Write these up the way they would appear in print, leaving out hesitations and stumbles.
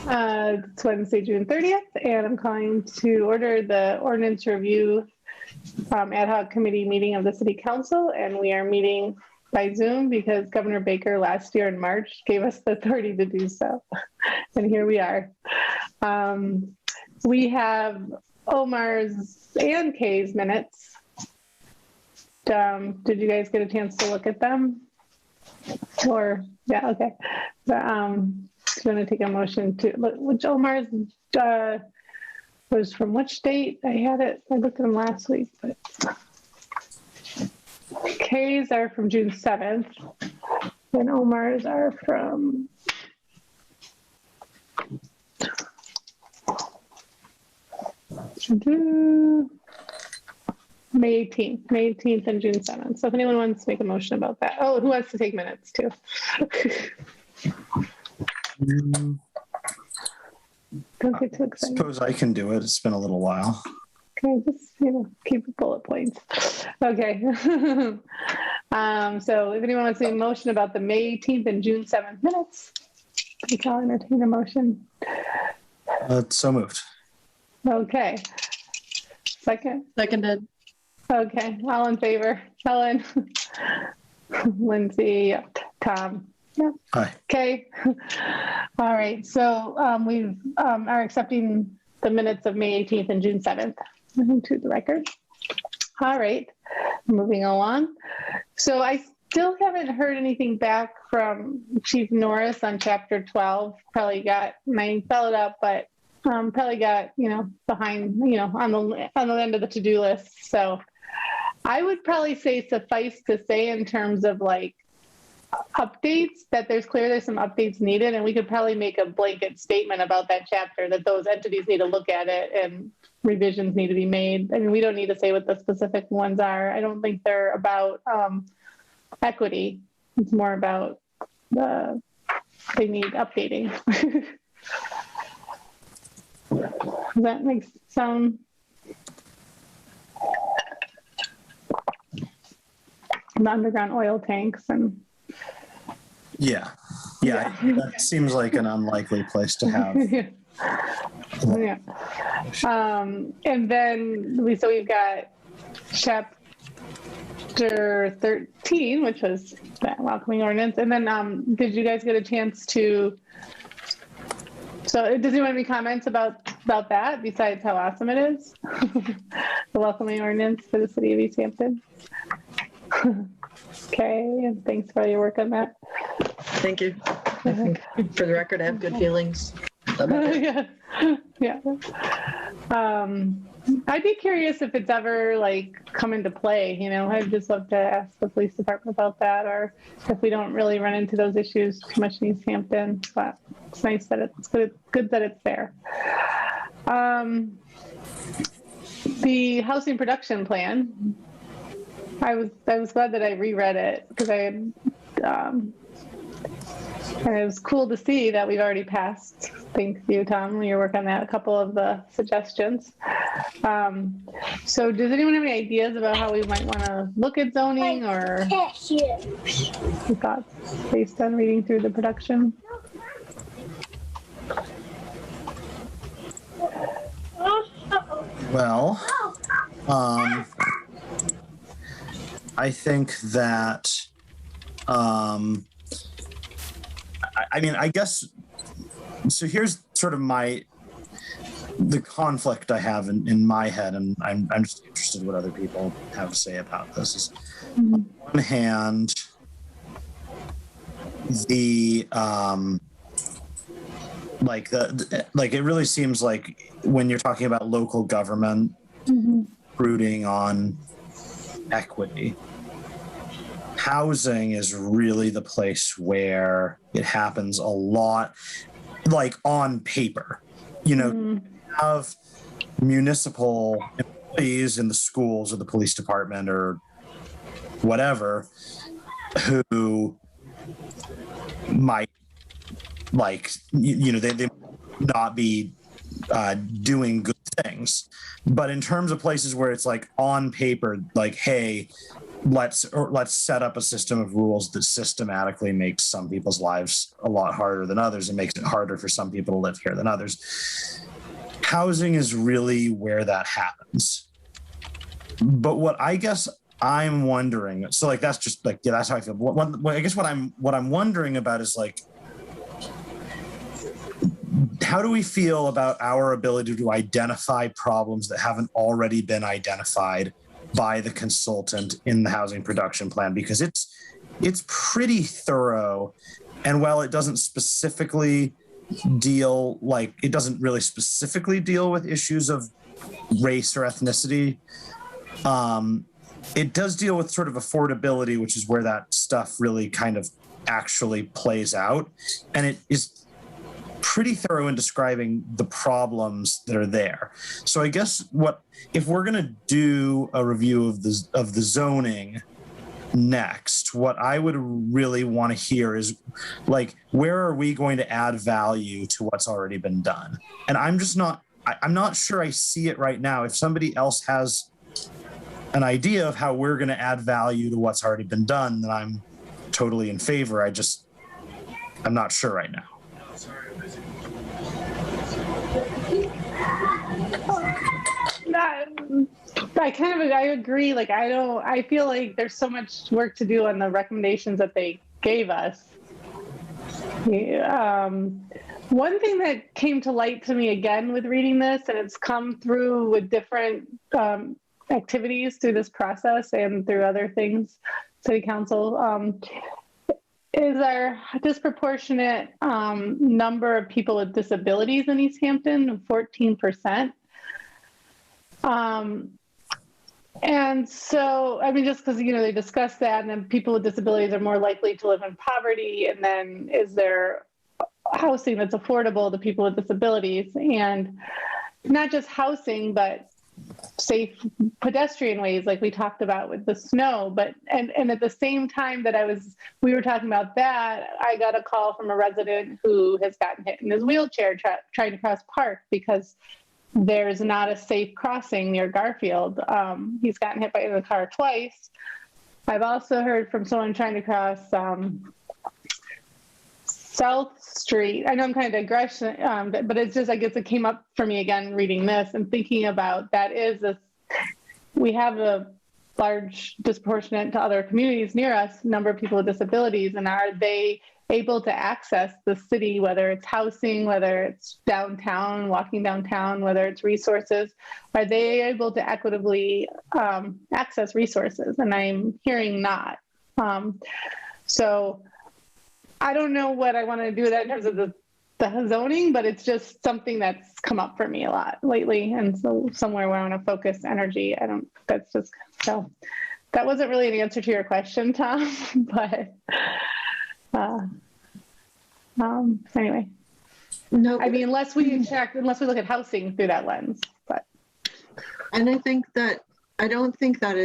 It's Wednesday, June 30th, and I'm calling to order the Ordinance Review Ad Hoc Committee meeting of the City Council, and we are meeting by Zoom because Governor Baker last year in March gave us the authority to do so, and here we are. We have Omar's and Kay's minutes. Did you guys get a chance to look at them? Or, yeah, okay. I'm going to take a motion to, which Omar's was from which date? I looked at them last week, but K's are from June 7th, and Omar's are from May 18th and June 7th. So if anyone wants to make a motion about that. Oh, who wants to take minutes too? Don't get too excited. I suppose I can do it. It's been a little while. Okay, just keep bullet points. Okay. So if anyone wants to make a motion about the May 18th and June 7th minutes, I'll entertain a motion. So moved. Okay. Seconded. Okay, all in favor? Helen? Lindsay? Tom? Yeah. Hi. Okay. All right, so we are accepting the minutes of May 18th and June 7th to the record. All right, moving along. So I still haven't heard anything back from Chief Norris on Chapter 12. I followed up, but probably got, behind, on the end of the to-do list. So I would probably say suffice to say in terms of like updates that there's some updates needed, and we could probably make a blanket statement about that chapter that those entities need to look at it and revisions need to be made. I mean, we don't need to say what the specific ones are. I don't think they're about equity. It's more about they need updating. Does that make sound? The underground oil tanks and Yeah. That seems like an unlikely place to have. Yeah. And then we've got chapter 13, which was that welcoming ordinance. And then did you guys get a chance to? So does anyone have any comments about that besides how awesome it is? The welcoming ordinance for the city of Easthampton. Okay, and thanks for all your work on that. Thank you. For the record, I have good feelings about it. Yeah. I'd be curious if it's ever come into play. I'd just love to ask the police department about that, or if we don't really run into those issues too much in Easthampton. But it's nice that it's good that it's there. The housing production plan. I was glad that I reread it because and it was cool to see that we've already passed. Thank you, Tom, when you work on that, a couple of the suggestions. So does anyone have any ideas about how we might want to look at zoning or thoughts based on reading through the production? Well, I think that, I guess, so here's sort of the conflict I have in my head, and I'm just interested in what other people have to say about this. Is, on one hand, it really seems like when you're talking about local government rooting on equity, housing is really the place where it happens a lot, on paper. Have municipal employees in the schools or the police department or whatever who might they not be doing good things. But in terms of places where it's on paper, hey, let's set up a system of rules that systematically makes some people's lives a lot harder than others and makes it harder for some people to live here than others. Housing is really where that happens. But what I guess I'm wondering, so like that's just like, yeah, that's how I feel. I guess what I'm wondering about is like, how do we feel about our ability to identify problems that haven't already been identified by the consultant in the housing production plan? Because it's pretty thorough, and while it doesn't really specifically deal with issues of race or ethnicity, it does deal with sort of affordability, which is where that stuff really kind of actually plays out, and it is pretty thorough in describing the problems that are there. So I guess if we're going to do a review of the zoning next, what I would really want to hear is like, where are we going to add value to what's already been done? And I'm not sure I see it right now. If somebody else has an idea of how we're going to add value to what's already been done, then I'm totally in favor. I'm not sure right now. I agree. Like, I feel like there's so much work to do on the recommendations that they gave us. One thing that came to light to me again with reading this, and it's come through with different activities through this process and through other things, city council, is our disproportionate number of people with disabilities in Easthampton, 14%. And so, I mean, just because, they discussed that, and then people with disabilities are more likely to live in poverty, and then is there housing that's affordable to people with disabilities? And not just housing, but safe pedestrian ways, like we talked about with the snow. But and at the same time that we were talking about that, I got a call from a resident who has gotten hit in his wheelchair trying to cross park because there's not a safe crossing near Garfield. He's gotten hit by the car twice. I've also heard from someone trying to cross South Street. I know I'm kind of digressing, but it's just, I guess it came up for me again reading this and thinking about we have a large, disproportionate to other communities near us, number of people with disabilities, and are they able to access the city, whether it's housing, whether it's downtown, walking downtown, whether it's resources, are they able to equitably access resources? And I'm hearing not. So I don't know what I want to do with that in terms of the zoning, but it's just something that's come up for me a lot lately. And so somewhere where I want to focus energy, so that wasn't really an answer to your question, Tom, but anyway, no, I mean, unless we look at housing through that lens, but. And I don't think that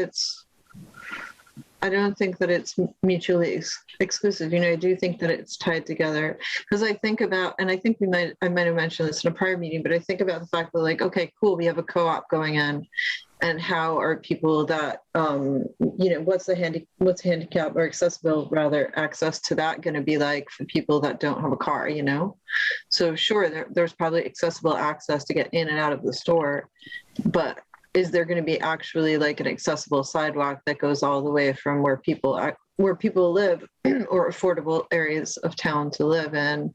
it's mutually exclusive. I do think that it's tied together, because I think about, and I think I might have mentioned this in a prior meeting, but I think about the fact that, like, okay, cool, we have a co-op going in, and how are people that, what's handicap or accessible rather access to that going to be like for people that don't have a car, So sure, there's probably accessible access to get in and out of the store, but is there going to be actually like an accessible sidewalk that goes all the way from where people live or affordable areas of town to live in,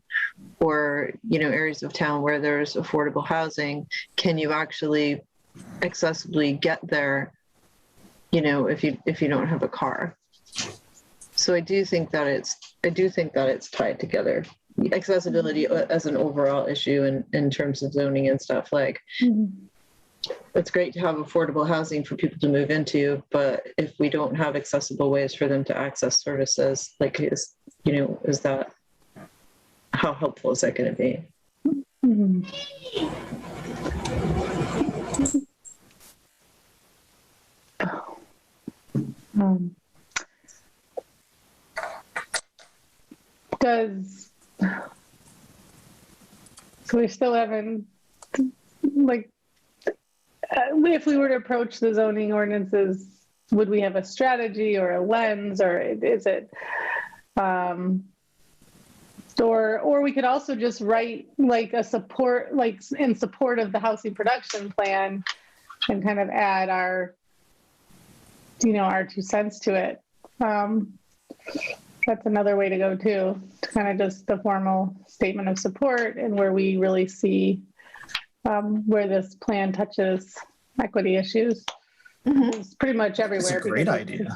or, areas of town where there's affordable housing? Can you actually accessibly get there, if you don't have a car? So I do think that it's tied together. Accessibility as an overall issue in terms of zoning and stuff, like, it's great to have affordable housing for people to move into, but if we don't have accessible ways for them to access services, like, is that, how helpful is that going to be? So we still haven't, like, if we were to approach the zoning ordinances would we have a strategy or a lens, or is it, or we could also just write like a support, like in support of the housing production plan, and kind of add our, our 2 cents to it. That's another way to go too, to kind of just the formal statement of support and where we really see where this plan touches equity issues. It's pretty much everywhere. That's a great idea.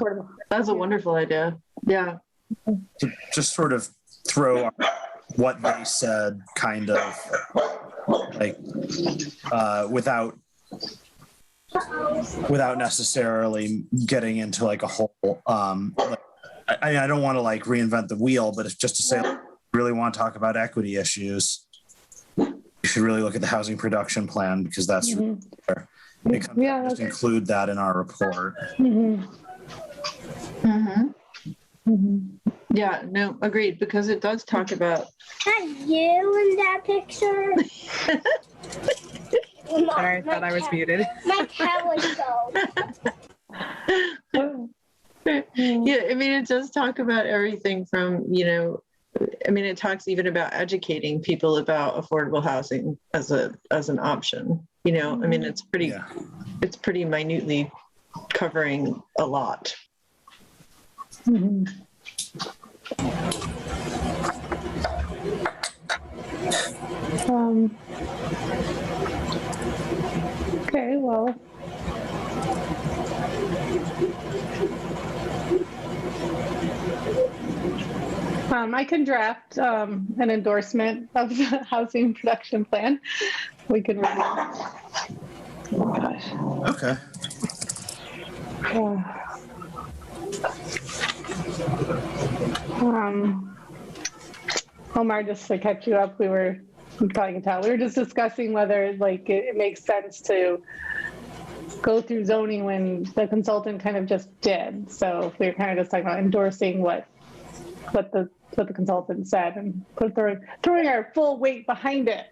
That's a wonderful idea. Yeah. To just sort of throw what they said kind of like without necessarily getting into like a whole I don't want to like reinvent the wheel, but it's just to say, like, really want to talk about equity issues, you should really look at the housing production plan, because that's really where it comes just include that in our report. Yeah, no, agreed, because it does talk about. Are you in that picture? Sorry, I thought I was muted. My cat was so. Yeah, I mean, it does talk about everything from, it talks even about educating people about affordable housing as an option. It's pretty minutely covering a lot. Okay, well. I can draft an endorsement of the housing production plan. We can review. Oh gosh. Okay. Omar, just to catch you up, you probably can tell, we were just discussing whether like it makes sense to go through zoning when the consultant kind of just did. So we were kind of just talking about endorsing what the consultant said and throwing our full weight behind it.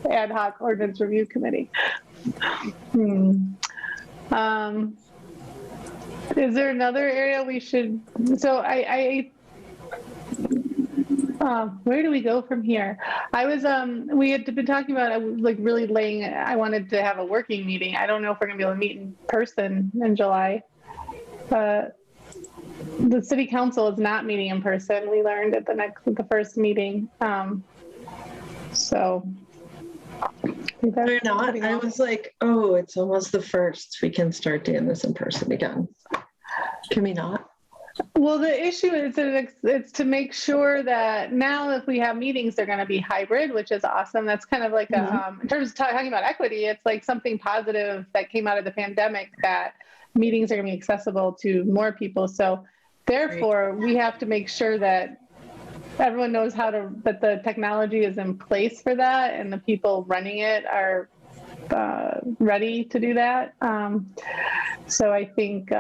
Ad hoc Ordinance Review Committee. Is there another area we should? So where do we go from here? We had been talking about like really I wanted to have a working meeting. I don't know if we're gonna be able to meet in person in July. The city council is not meeting in person. We learned at the first meeting. So they're not. I was like, oh, it's almost the 1st. We can start doing this in person again. Can we not? Well, the issue is that it's to make sure that now if we have meetings, they're going to be hybrid, which is awesome. That's kind of like in terms of talking about equity, it's like something positive that came out of the pandemic, that meetings are going to be accessible to more people. So therefore, we have to make sure that everyone knows that the technology is in place for that and the people running it are ready to do that. So I think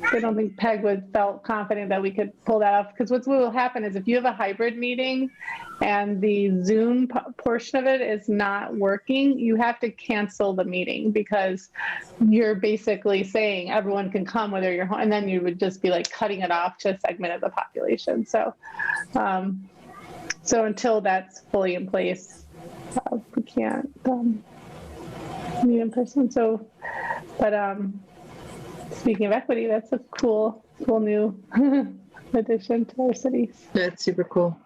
I don't think Peg felt confident that we could pull that off, because what will happen is if you have a hybrid meeting and the Zoom portion of it is not working, you have to cancel the meeting, because you're basically saying everyone can come whether you're home, and then you would just be like cutting it off to a segment of the population. So, so until that's fully in place, we can't meet in person. So, but speaking of equity, that's a cool new addition to our cities. That's super cool.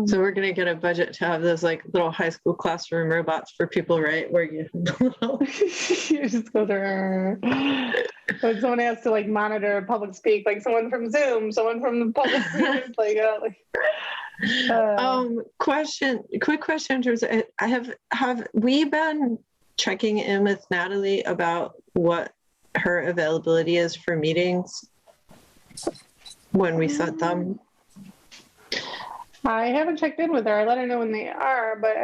So we're gonna get a budget to have those like little high school classroom robots for people, right? Where you you just go there. But someone has to like monitor public speak, like someone from Zoom, someone from the public speak, quick question in terms of, have we been checking in with Natalie about what her availability is for meetings when we set them? I haven't checked in with her. I let her know when they are, but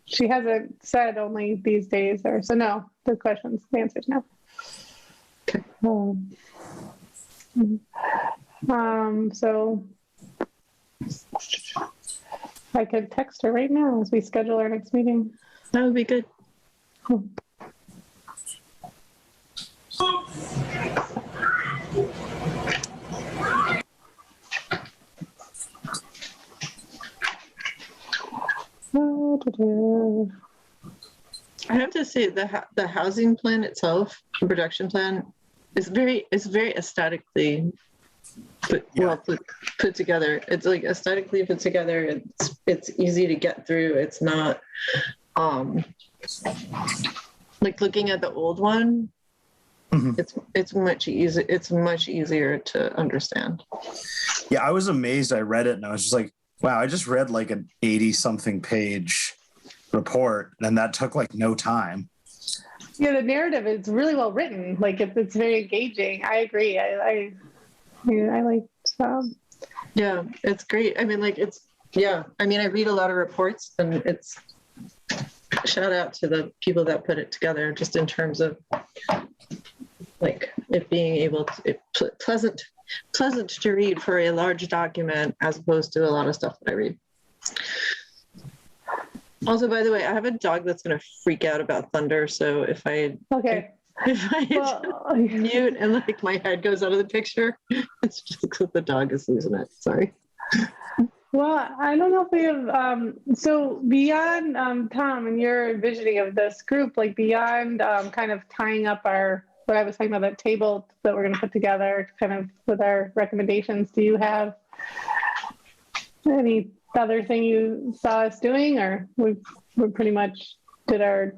she hasn't said only these days or so. No, the questions, the answers no. Okay. So I could text her right now as we schedule our next meeting. That would be good. Cool. I have to say the housing plan itself, the production plan, is very aesthetically put together. It's like aesthetically put together. It's easy to get through. It's not like looking at the old one. It's much easier to understand. Yeah, I was amazed. I read it and I was just like, wow, I just read like an 80-something page report and that took like no time. Yeah, the narrative is really well written. Like it's very engaging. I agree. I like. Yeah, it's great. I mean, like I read a lot of reports, and it's shout out to the people that put it together. Just in terms of like it being able to pleasant to read for a large document, as opposed to a lot of stuff that I read. Also, by the way, I have a dog that's going to freak out about thunder. So if I mute and like my head goes out of the picture, it's just because the dog is losing it. Sorry. Well, I don't know if we have, so beyond Tom and your envisioning of this group, like beyond kind of tying up what I was talking about, that table that we're going to put together kind of with our recommendations, do you have any other thing you saw us doing, or we pretty much did our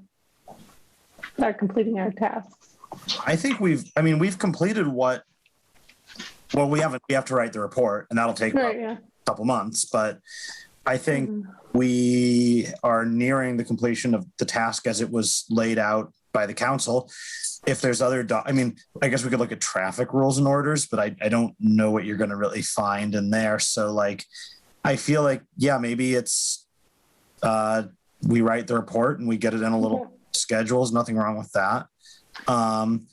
completing our tasks? I think we've completed we have to write the report and that'll take a couple months, but I think we are nearing the completion of the task as it was laid out by the council. If there's other, I guess we could look at traffic rules and orders, but I don't know what you're going to really find in there. So like, I feel like, yeah, maybe it's, we write the report and we get it in a little schedules, nothing wrong with that. And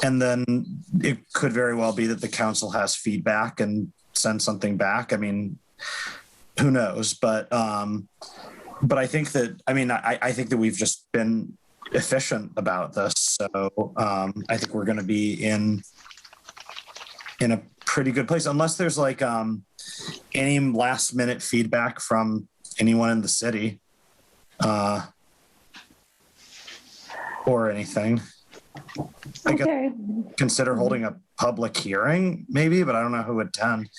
then it could very well be that the council has feedback and send something back. I mean, who knows? But I think that, I think that we've just been efficient about this. So I think we're going to be in a pretty good place, unless there's like any last minute feedback from anyone in the city or anything. I guess consider holding a public hearing maybe, but I don't know who would attend.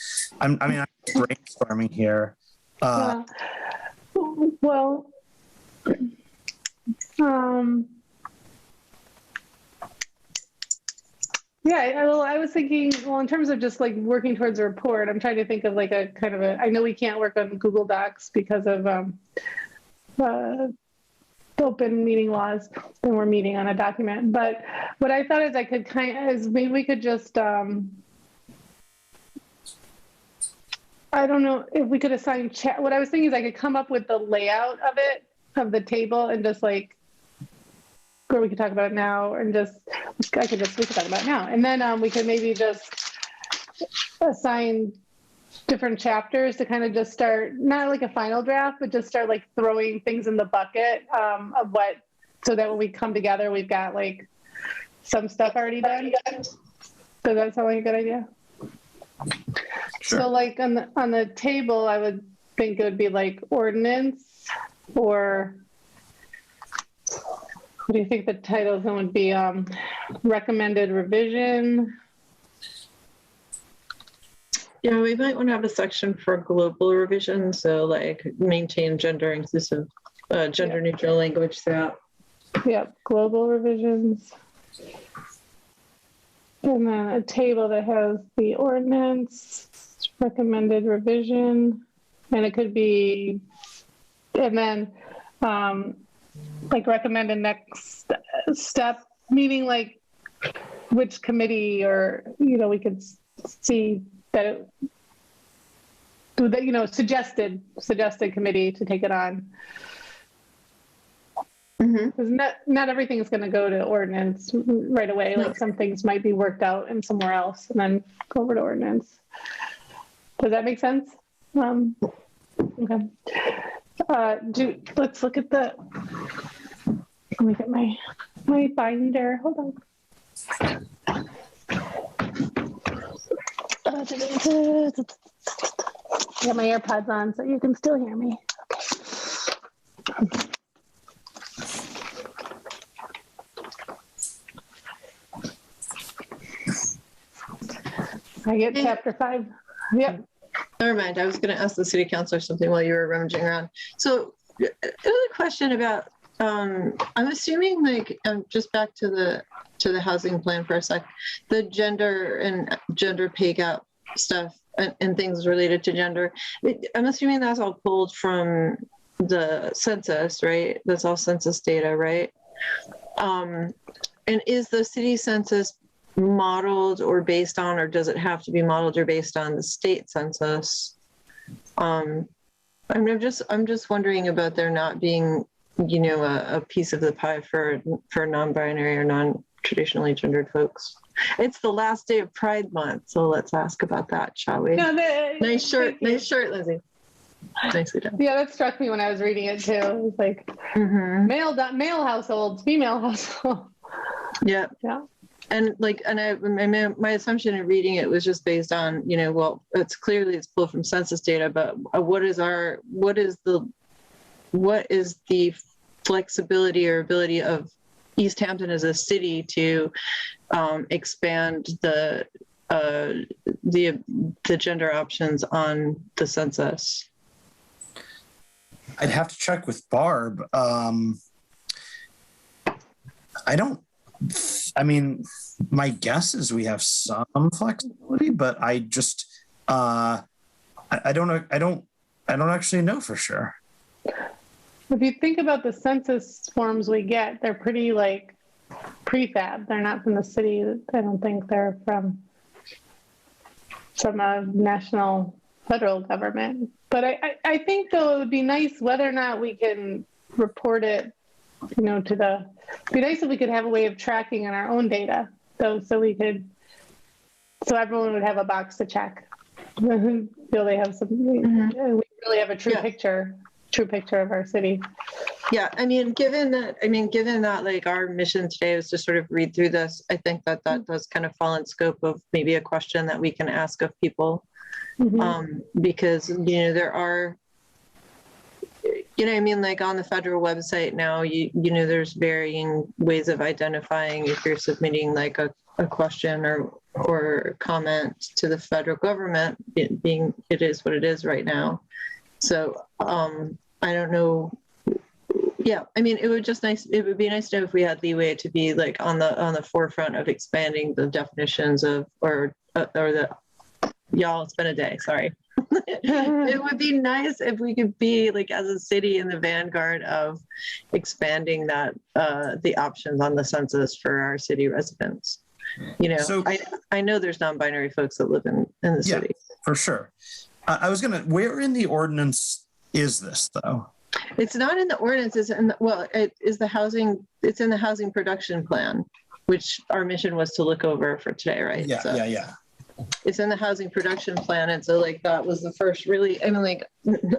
I'm brainstorming here. I was thinking, in terms of just like working towards a report, I'm trying to think of like a kind of I know we can't work on Google Docs because of open meeting laws, and we're meeting on a document. But what I thought is maybe we could just, I don't know if we could assign chat. What I was thinking is I could come up with the layout of the table and just like, or we could talk about it now, and we could talk about it now. And then we could maybe just assign different chapters to kind of just start, not like a final draft, but just start like throwing things in the bucket so that when we come together, we've got like some stuff already done. Does that sound like a good idea? Sure. So like on the table, I would think it would be like ordinance, or what do you think the title of them would be? Recommended revision. Yeah, we might want to have a section for global revision. So like maintain gender inclusive, gender neutral language throughout. Yep, global revisions. And then a table that has the ordinance, recommended revision, and it could be, and then like recommended next step, meaning like which committee, or, we could see that suggested committee to take it on. Because not everything is going to go to ordinance right away. Like some things might be worked out in somewhere else and then go over to ordinance. Does that make sense? Okay. Let's look at let me get my binder. Hold on. I got my AirPods on so you can still hear me. I get chapter 5. Yep. Never mind. I was going to ask the city councilor something while you were rummaging around. So, another question about. I'm assuming, like, just back to the housing plan for a sec. The gender and gender pay gap stuff and things related to gender. I'm assuming that's all pulled from the census, right? That's all census data, right? And is the city census modeled or based on, or does it have to be modeled or based on the state census? I'm just wondering about there not being, a piece of the pie for non-binary or non-traditionally gendered folks. It's the last day of Pride Month, so let's ask about that, shall we? No, Nice shirt, Lindsay. Nicely done. Yeah, that struck me when I was reading it too. It was like male households, female households. Yeah. Yeah. And my assumption in reading it was just based on, well, it's pulled from census data, but what is the flexibility or ability of Easthampton as a city to expand the gender options on the census? I'd have to check with Barb. My guess is we have some flexibility, but I just, I don't actually know for sure. If you think about the census forms we get, they're pretty like prefab. They're not from the city. I don't think they're from a national federal government. But I think though it would be nice whether or not we can report it, it'd be nice if we could have a way of tracking in our own data, so everyone would have a box to check. Feel they have we really have a true picture of our city. Yeah, given that like our mission today was to sort of read through this, I think that does kind of fall in scope of maybe a question that we can ask of people. Because there are, like on the federal website now, there's varying ways of identifying if you're submitting like a question or comment to the federal government, it is what it is right now. So I don't know. Yeah, it would be nice to know if we had leeway to be like on the forefront of expanding the definitions of or the y'all, it's been a day, sorry. It would be nice if we could be like as a city in the vanguard of expanding that the options on the census for our city residents. So, I know there's non-binary folks that live in the city. For sure. Where in the ordinance is this though? It's not in the ordinance. It's in the housing production plan, which our mission was to look over for today, right? Yeah. It's in the housing production plan. And so like that was the first really,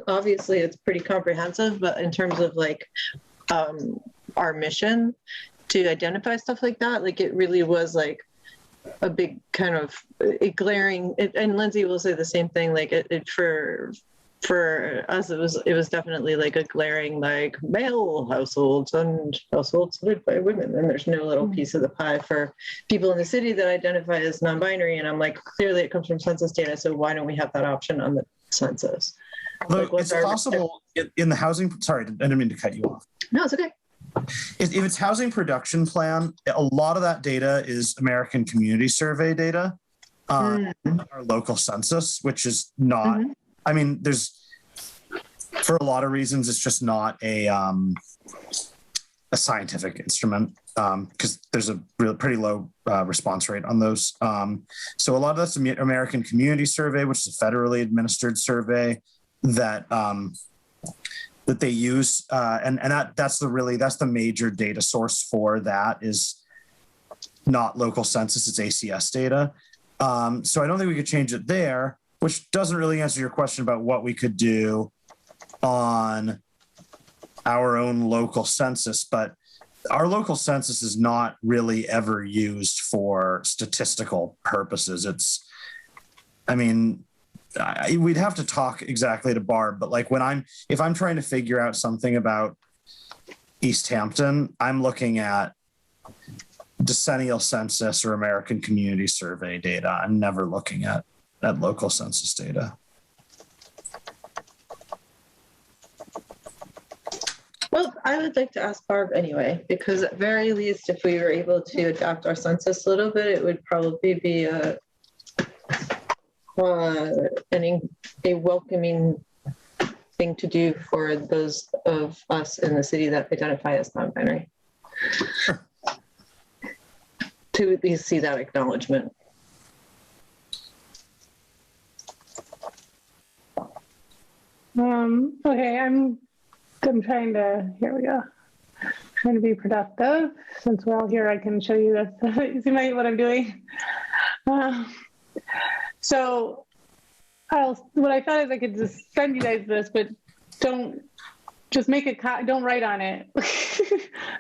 obviously it's pretty comprehensive, but in terms of like our mission to identify stuff like that, like it really was like a big kind of glaring, and Lindsay will say the same thing, like for us, it was definitely like a glaring, like male households and households led by women. And there's no little piece of the pie for people in the city that identify as non-binary. And I'm like, clearly it comes from census data. So why don't we have that option on the census? Look, it's possible in the housing, sorry, I didn't mean to cut you off. No, it's okay. If it's housing production plan, a lot of that data is American Community Survey data, our local census, which is not, there's, for a lot of reasons, it's just not a scientific instrument because there's a pretty low response rate on those. So a lot of that's the American Community Survey, which is a federally administered survey that they use, and that's the major data source for that is not local census, it's ACS data. So I don't think we could change it there, which doesn't really answer your question about what we could do on our own local census, but our local census is not really ever used for statistical purposes. We'd have to talk exactly to Barb, but like if I'm trying to figure out something about Easthampton, I'm looking at decennial census or American Community Survey data. I'm never looking at local census data. Well, I would like to ask Barb anyway, because at very least, if we were able to adapt our census a little bit, it would probably be a welcoming thing to do for those of us in the city that identify as non-binary. Sure. To at least see that acknowledgement. Okay, I'm trying to, here we go. Trying to be productive. Since we're all here, I can show you this. You see what I'm doing? So what I thought is I could just send you guys this, but don't just make a don't write on it.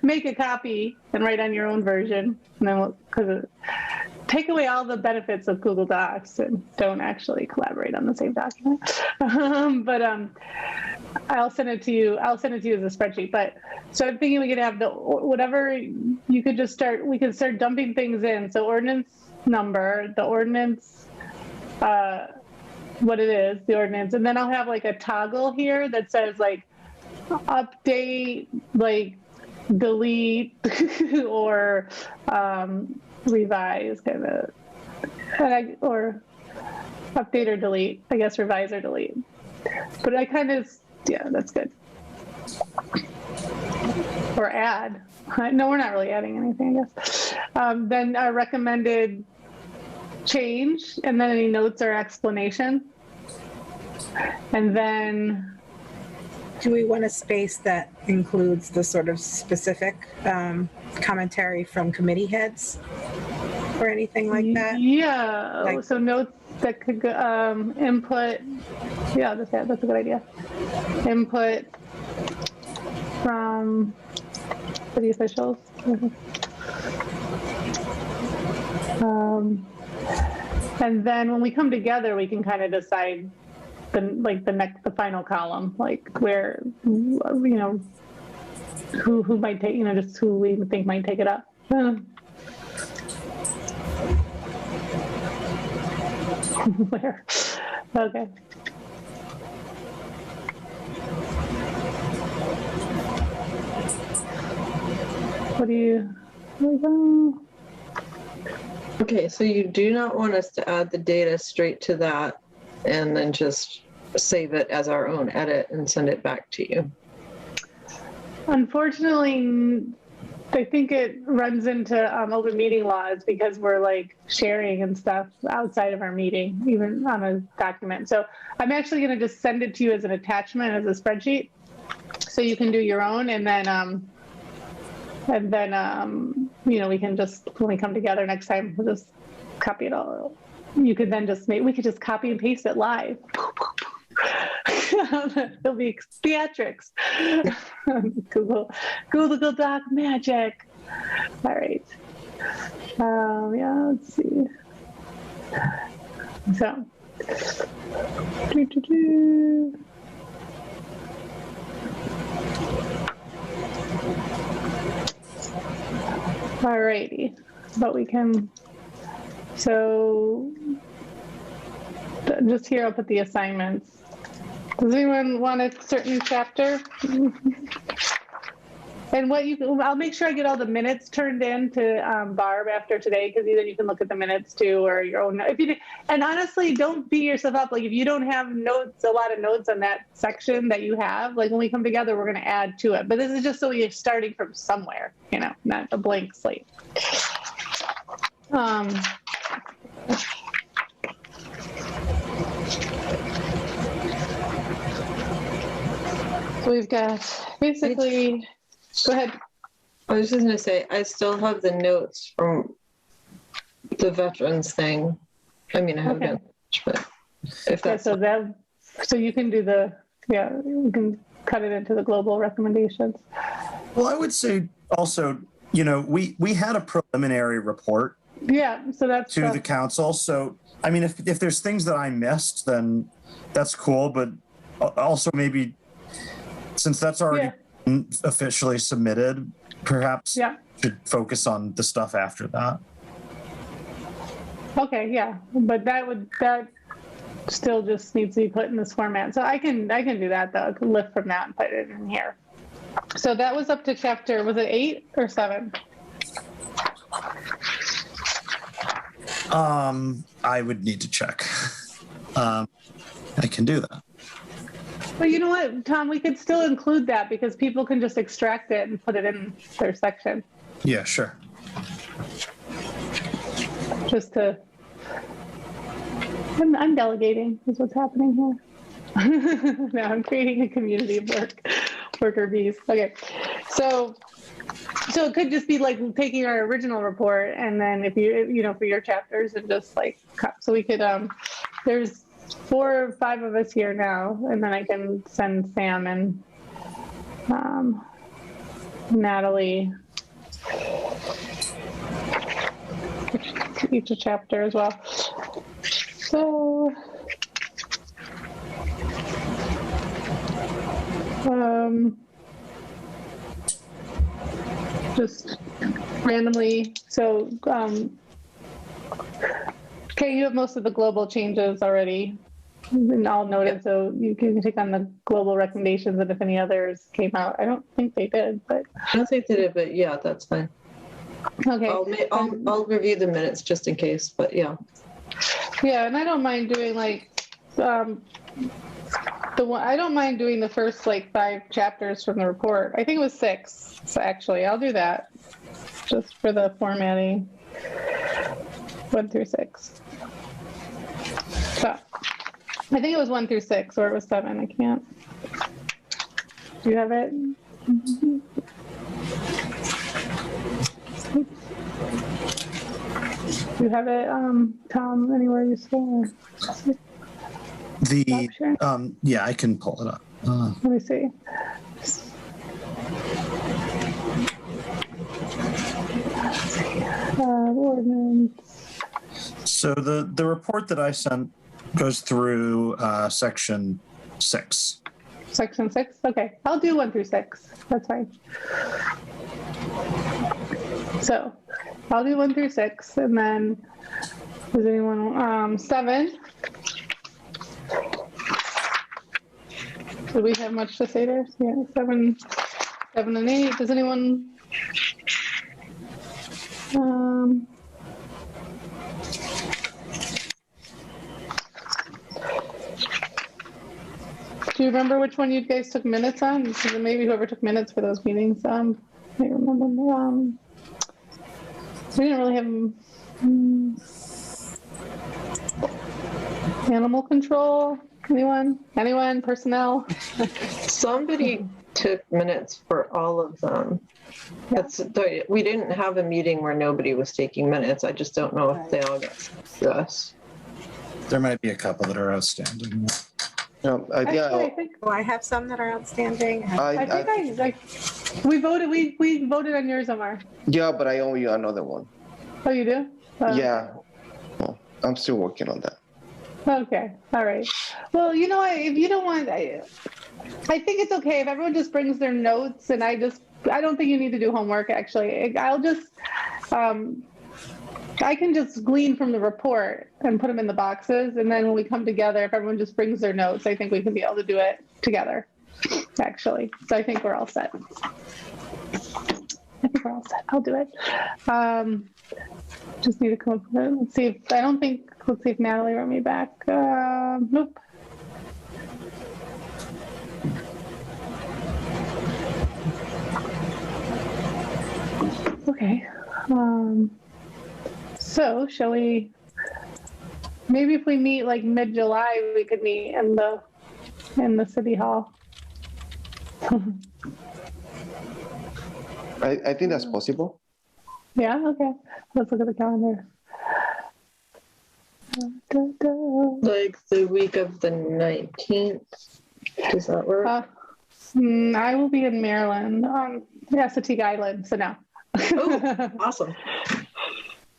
Make a copy and write on your own version. And then because take away all the benefits of Google Docs and don't actually collaborate on the same document. I'll send it to you. I'll send it to you as a spreadsheet. But so I'm thinking we could have whatever you could just start. We could start dumping things in. So ordinance number, the ordinance, what it is, the ordinance, and then I'll have like a toggle here that says like update, like delete or revise, kind of, or update or delete. I guess revise or delete. But I kind of, yeah, that's good. Or add. No, we're not really adding anything, I guess. Then a recommended change, and then any notes or explanation. And then Do we want a space that includes the sort of specific commentary from committee heads or anything like that? Yeah, Like- so notes that could go, input, yeah, that's a good idea. Input from city officials. And then when we come together, we can kind of decide the final column, like where, who might take, just who we think might take it up. Where? Okay. What do you? Okay, so you do not want us to add the data straight to that and then just save it as our own edit and send it back to you. Unfortunately, I think it runs into open meeting laws because we're like sharing and stuff outside of our meeting, even on a document. So I'm actually going to just send it to you as an attachment, as a spreadsheet, so you can do your own, and then we can just, when we come together next time, we'll just copy it all. You could then just we could just copy and paste it live. It'll be theatrics. Google Doc magic. All right. Yeah, let's see. So. All righty. But we can, so just here I'll put the assignments. Does anyone want a certain chapter? And I'll make sure I get all the minutes turned in to Barb after today, because either you can look at the minutes too, or your own. And honestly, don't beat yourself up. Like if you don't have notes, a lot of notes on that section that you have, like when we come together, we're going to add to it. But this is just so you're starting from somewhere, not a blank slate. So we've got basically, go ahead. I was just going to say, I still have the notes from the veterans thing. I mean, I haven't done much, but if that's... So you can do you can cut it into the global recommendations. Well, I would say also, we had a preliminary report. Yeah, so that's to the council. So, I mean, if there's things that I missed, then that's cool. But also maybe since that's already officially submitted, perhaps Yeah. should focus on the stuff after that. Okay, yeah, but that still just needs to be put in this format. So I can do that though. I can lift from that and put it in here. So that was up to chapter, was it 8 or 7? I would need to check. I can do that. Well, you know what, Tom, we could still include that because people can just extract it and put it in their section. Yeah, sure. Just to, I'm delegating is what's happening here. No, I'm creating a community of worker bees. Okay, so it could just be like taking our original report and then if you know, for your chapters and just like cut. So we could, there's 4 or 5 of us here now, and then I can send Sam and Natalie each a chapter as well. So just randomly, so okay, you have most of the global changes already and all noted, so you can take on the global recommendations, and if any others came out. I don't think they did, but I don't think they did, but yeah, that's fine. okay. I'll review the minutes just in case, but yeah. Yeah, and I don't mind doing like I don't mind doing the first like 5 chapters from the report. I think it was 6, so actually I'll do that just for the formatting. 1 through 6. So I think it was 1 through 6, or it was 7. I can't. Do you have it? Do you have it, Tom, anywhere useful? Yeah, I can pull it up. Let me see. Ordinance. So the report that I sent goes through section 6. Section 6? Okay, I'll do 1 through 6. That's fine. So I'll do 1 through 6, and then does anyone 7? Do we have much to say there? Yeah, 7 and 8. Does anyone? Do you remember which one you guys took minutes on? Because maybe whoever took minutes for those meetings. I remember. We didn't really have animal control. Anyone? Personnel? Somebody took minutes for all of them. We didn't have a meeting where nobody was taking minutes. I just don't know if they all got to us. There might be a couple that are outstanding. Actually, I think. Oh, I have some that are outstanding. We voted on yours, Omar. Yeah, but I owe you another one. Oh, you do? Yeah. Well, I'm still working on that. Okay. All right. Well, you know what? If you don't want, I think it's okay if everyone just brings their notes, and I don't think you need to do homework. Actually, I'll just, I can just glean from the report and put them in the boxes, and then when we come together, if everyone just brings their notes, I think we can be able to do it together. Actually, so I think we're all set. I'll do it. Just need to come up with it. Let's see if Natalie wrote me back. Nope. Okay. So shall we, maybe if we meet like mid-July, we could meet in the city hall. I think that's possible. Yeah, okay. Let's look at the calendar. Like the week of the 19th. Does that work? I will be in Maryland on Assateague Island, so no. Oh, awesome.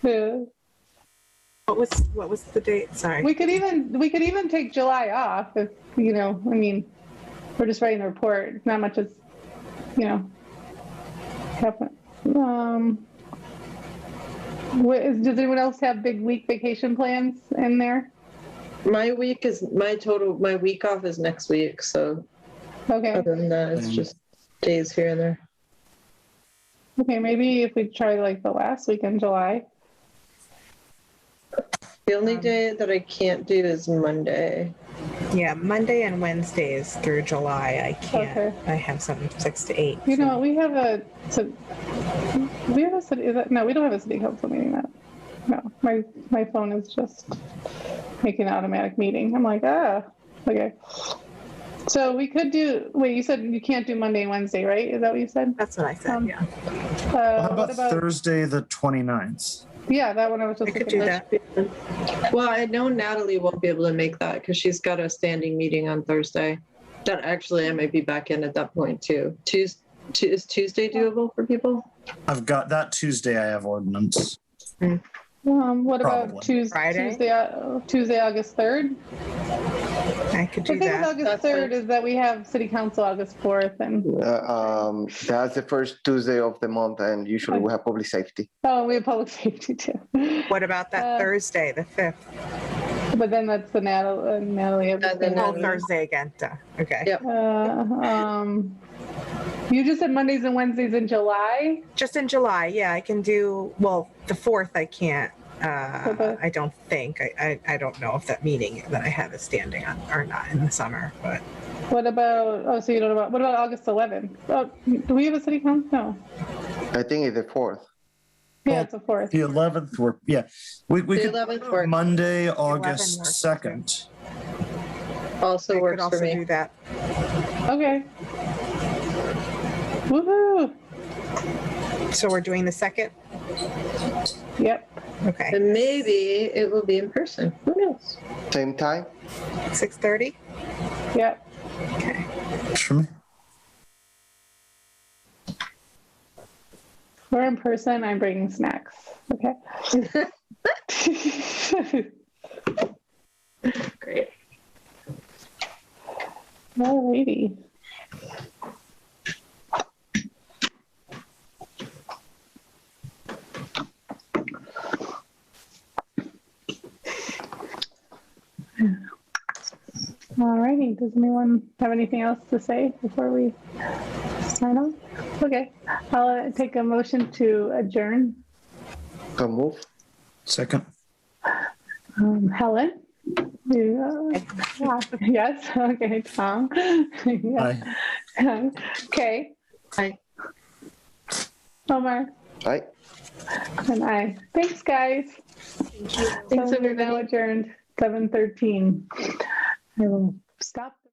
Yeah. What was the date? Sorry. We could even take July off if, we're just writing the report. Not much is you know, happen. Does anyone else have big week vacation plans in there? My week off is next week. So Okay. other than that, it's just days here and there. Okay, maybe if we try like the last week in July. The only day that I can't do is Monday. Yeah, Monday and Wednesdays through July, I can't. Okay. I have something 6 to 8. You know, we have a city, no, we don't have a city council meeting that. No, my phone is just making an automatic meeting. I'm like, okay. So we could do, wait, you said you can't do Monday and Wednesday, right? Is that what you said? That's what I said, yeah. How about What about, Thursday, the 29th? yeah, that one I was just I could looking do at. that. Well, I know Natalie won't be able to make that because she's got a standing meeting on Thursday. That actually, I might be back in at that point too. Is Tuesday doable for people? I've got that Tuesday. I have ordinance. What about Probably. Friday? Tuesday, August 3rd? I could The do thing with that. August That's 3rd fine. is that we have city council August 4th and, That's the first Tuesday of the month, and usually we have public safety. oh, we have public safety too. What about that Thursday, the 5th? But then that's the Natalie. then Oh, Natalie. Thursday again. Duh. Okay. Yep. You just said Mondays and Wednesdays in July? Just in July, yeah, I can do, well, the 4th I can't. I don't think. I don't know if that meeting that I have is standing on or not in the summer, but What about, so you don't know about, what about August 11th? Oh, do we have a city council? No. I think it's the 4th. Yeah, it's the 4th. The 11th, we The could 11th works. Monday, 11th August works, 2nd. Also I could works also for do me. that. Okay. Woohoo! So we're doing the 2nd? Yep. Okay. And maybe it will be in person. Who knows? Same time? 6:30? Yep. Okay. Works for me. We're in person. I'm bringing snacks. Okay. Great. Alrighty. Alrighty. Does anyone have anything else to say before we sign off? Okay. I'll take a motion to adjourn. So move. Second. Helen? Yes. Okay. Tom? Yes. Okay. Aye. Omar? Aye. And I. Thanks, guys. Thanks, So we're now everybody. adjourned 7:13. I will stop.